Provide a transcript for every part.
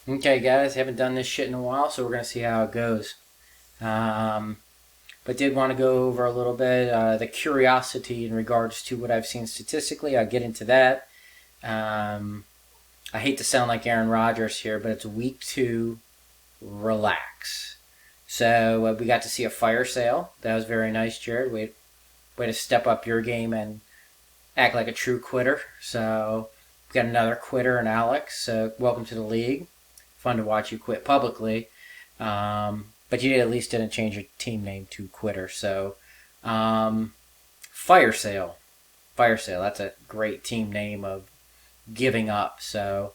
Okay, guys, haven't done this shit in a while, so we're gonna see how it goes. Um, but did want to go over a little bit the curiosity in regards to what I've seen statistically. I'll get into that. Um, I hate to sound like Aaron Rodgers here, but it's week two. Relax. So we got to see a fire sale. That was very nice, Jarrod. Way to step up your game and act like a true quitter. So we got another quitter in Alex. So welcome to the league. Fun to watch you quit publicly. But you at least didn't change your team name to quitter. So fire sale. Fire sale. That's a great team name of giving up. So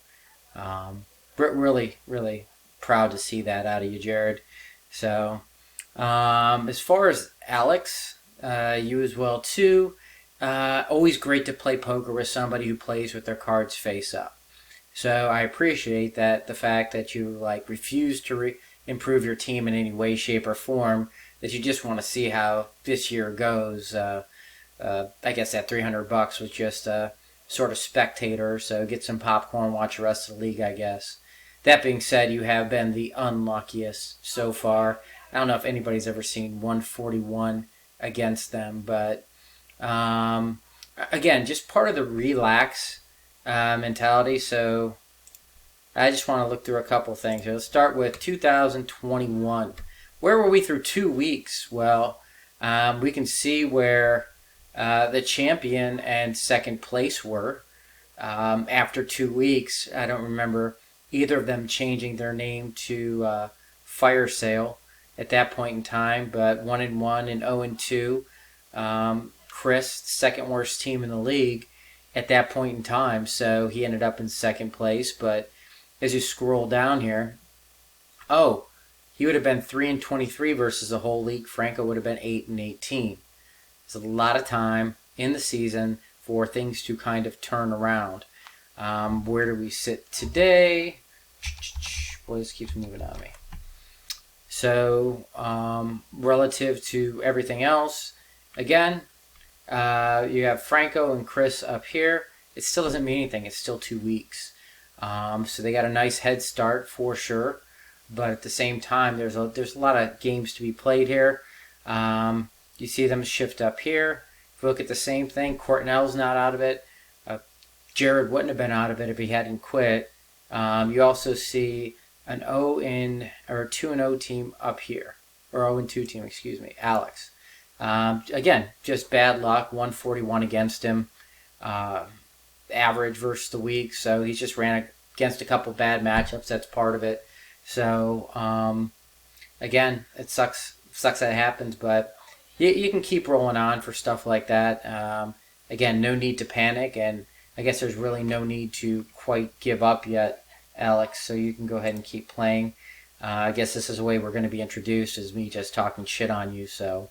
really, really proud to see that out of you, Jarrod. So as far as Alex, you as well too. Always great to play poker with somebody who plays with their cards face up. So I appreciate that the fact that you refuse to improve your team in any way, shape, or form. That you just want to see how this year goes. I guess that $300 was just a sort of spectator. So get some popcorn, watch the rest of the league, I guess. That being said, you have been the unluckiest so far. I don't know if anybody's ever seen 141 against them, but again, just part of the relax mentality. So I just want to look through a couple things. Let's start with 2021. Where were we through 2 weeks? Well, we can see where the champion and second place were after 2 weeks. I don't remember either of them changing their name to Fire Sale at that point in time, but 1-1 and 0-2. Chris, second worst team in the league at that point in time, so he ended up in second place. But as you scroll down here, he would have been 3-23 versus the whole league. Franco would have been 8-18. It's a lot of time in the season for things to kind of turn around. Where do we sit today? Boy, this keeps moving on me. So, relative to everything else, again, you have Franco and Chris up here. It still doesn't mean anything. It's still 2 weeks. So they got a nice head start for sure. But at the same time, there's a lot of games to be played here. You see them shift up here. If you look at the same thing, Cortnell's not out of it. Jarrod wouldn't have been out of it if he hadn't quit. You also see an 2-0 team up here, or 0-2 team, excuse me, Alex. Again, just bad luck. 141 against him, average versus the week. So he's just ran against a couple bad matchups. That's part of it. So again, it sucks that it happens, but you can keep rolling on for stuff like that. Again, no need to panic, and I guess there's really no need to quite give up yet, Alex, so you can go ahead and keep playing. I guess this is the way we're going to be introduced, is me just talking shit on you, so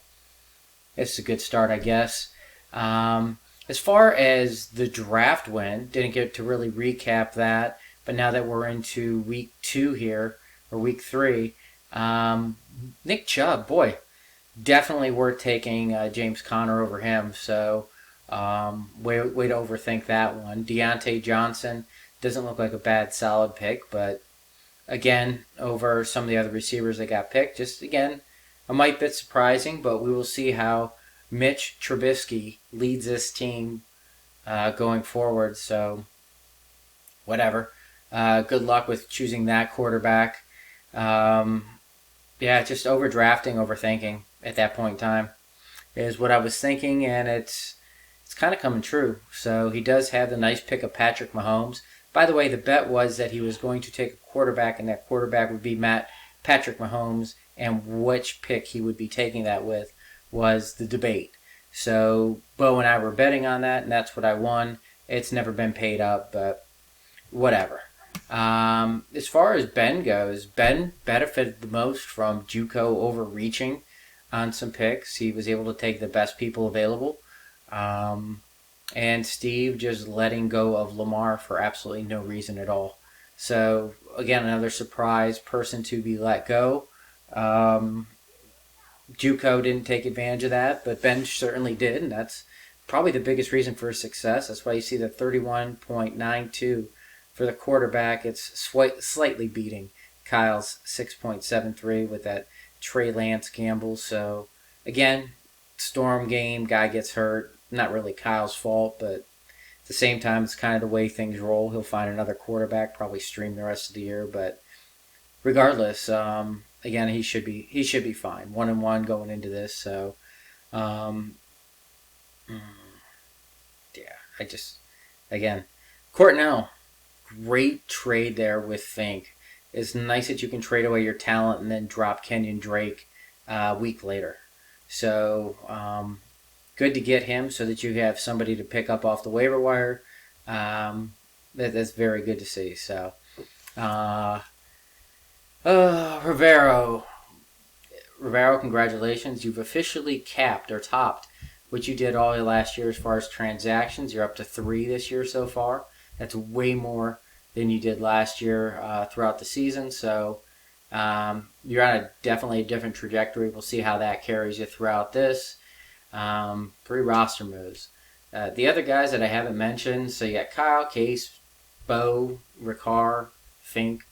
it's a good start, I guess. As far as the draft went, didn't get to really recap that, but now that we're into week 2 here, or week 3, Nick Chubb, boy, definitely worth taking James Conner over him, so way to overthink that one. Deontay Johnson doesn't look like a bad solid pick, but again, over some of the other receivers that got picked, just again, a might bit surprising, but we will see how Mitch Trubisky leads this team going forward. So whatever. Good luck with choosing that quarterback. Just overdrafting, overthinking at that point in time is what I was thinking, and it's kind of coming true. So he does have the nice pick of Patrick Mahomes. By the way, the bet was that he was going to take a quarterback, and that quarterback would be Patrick Mahomes, and which pick he would be taking that with was the debate. So Bo and I were betting on that, and that's what I won. It's never been paid up, but whatever. As far as Ben goes, Ben benefited the most from JUCO overreaching on some picks. He was able to take the best people available. And Steve just letting go of Lamar for absolutely no reason at all. So, again, another surprise person to be let go. JUCO didn't take advantage of that, but Ben certainly did, and that's probably the biggest reason for his success. That's why you see the 31.92 For the quarterback, it's slightly beating Kyle's 6.73 with that Trey Lance gamble. So, again, storm game, guy gets hurt. Not really Kyle's fault, but at the same time, it's kind of the way things roll. He'll find another quarterback, probably stream the rest of the year. But regardless, again, he should be fine. 1-1 going into this. So, um, yeah, again, Cortnell, great trade there with Fink. It's nice that you can trade away your talent and then drop Kenyon Drake a week later. So, good to get him so that you have somebody to pick up off the waiver wire. That's very good to see. So, Rivero, congratulations. You've officially capped or topped what you did all last year as far as transactions. You're up to 3 this year so far. That's way more than you did last year throughout the season. So you're on definitely a different trajectory. We'll see how that carries you throughout this. 3 roster moves. The other guys that I haven't mentioned, so you got Kyle, Case, Bo, Ricard, Fink.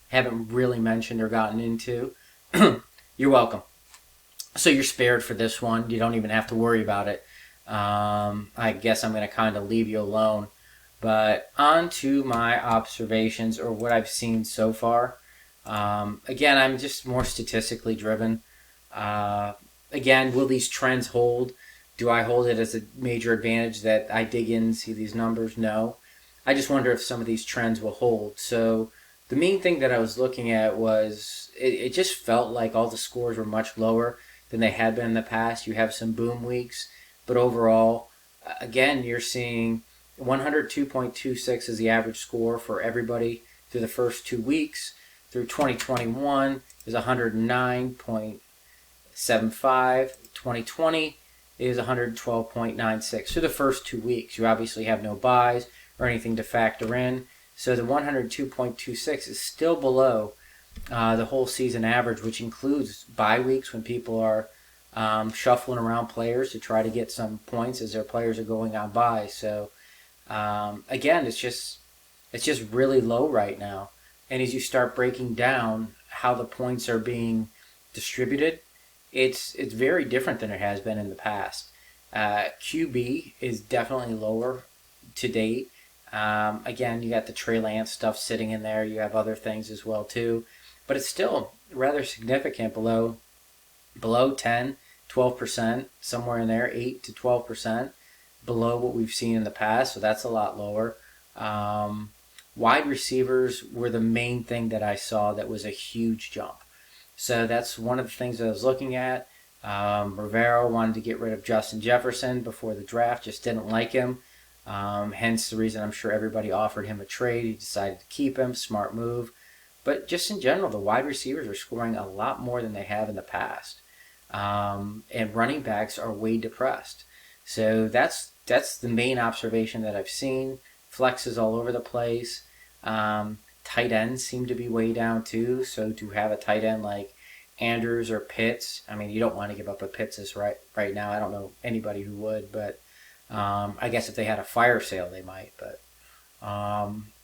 Haven't really mentioned or gotten into. You're welcome. So you're spared for this one. You don't even have to worry about it. I guess I'm going to kind of leave you alone. But on to my observations or what I've seen so far. Again, I'm just more statistically driven. Again, will these trends hold? Do I hold it as a major advantage that I dig in and see these numbers? No. I just wonder if some of these trends will hold. So the main thing that I was looking at was it just felt like all the scores were much lower than they had been in the past. You have some boom weeks, but overall, again, you're seeing 102.26 is the average score for everybody through the first 2 weeks. Through 2021 is 109.75. 2020 is 112.96. So the first 2 weeks, you obviously have no buys or anything to factor in. So the 102.26 is still below the whole season average, which includes bye weeks when people are shuffling around players to try to get some points as their players are going on bye. So again, it's just really low right now. And as you start breaking down how the points are being distributed, it's very different than it has been in the past. QB is definitely lower to date. Again, you got the Trey Lance stuff sitting in there. You have other things as well too, but it's still rather significant below 10, 12%, somewhere in there, 8 to 12% below what we've seen in the past. So that's a lot lower. Wide receivers were the main thing that I saw that was a huge jump. So that's one of the things that I was looking at. Rivero wanted to get rid of Justin Jefferson before the draft, just didn't like him. Hence the reason I'm sure everybody offered him a trade. He decided to keep him. Smart move. But just in general, the wide receivers are scoring a lot more than they have in the past. And running backs are way depressed. So that's the main observation that I've seen. Flexes all over the place. Tight ends seem to be way down too. So to have a tight end like Andrews or Pitts, I mean, you don't want to give up a Pitts right now. I don't know anybody who would, but I guess if they had a fire sale, they might. But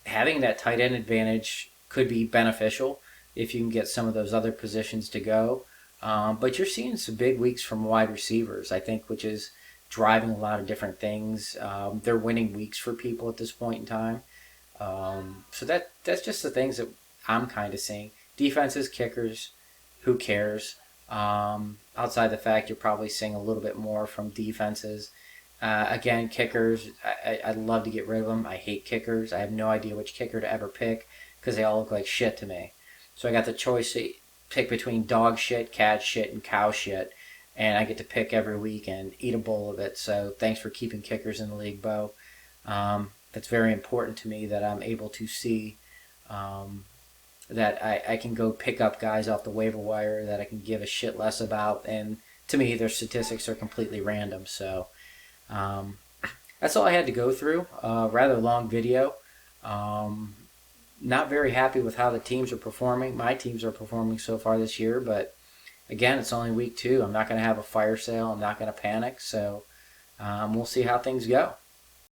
having that tight end advantage could be beneficial if you can get some of those other positions to go. But you're seeing some big weeks from wide receivers, I think, which is driving a lot of different things. They're winning weeks for people at this point in time. So that's just the things that I'm kind of seeing. Defenses, kickers, who cares? Outside the fact you're probably seeing a little bit more from defenses. Again, kickers, I'd love to get rid of them. I hate kickers. I have no idea which kicker to ever pick because they all look like shit to me. So I got the choice to pick between dog shit, cat shit, and cow shit. And I get to pick every week and eat a bowl of it. So thanks for keeping kickers in the league, Bo. That's very important to me that I'm able to see that I can go pick up guys off the waiver wire that I can give a shit less about. And to me, their statistics are completely random. So that's all I had to go through. Rather long video. Not very happy with how the teams are performing. My teams are performing so far this year, but again, it's only week 2. I'm not going to have a fire sale. I'm not going to panic. So we'll see how things go.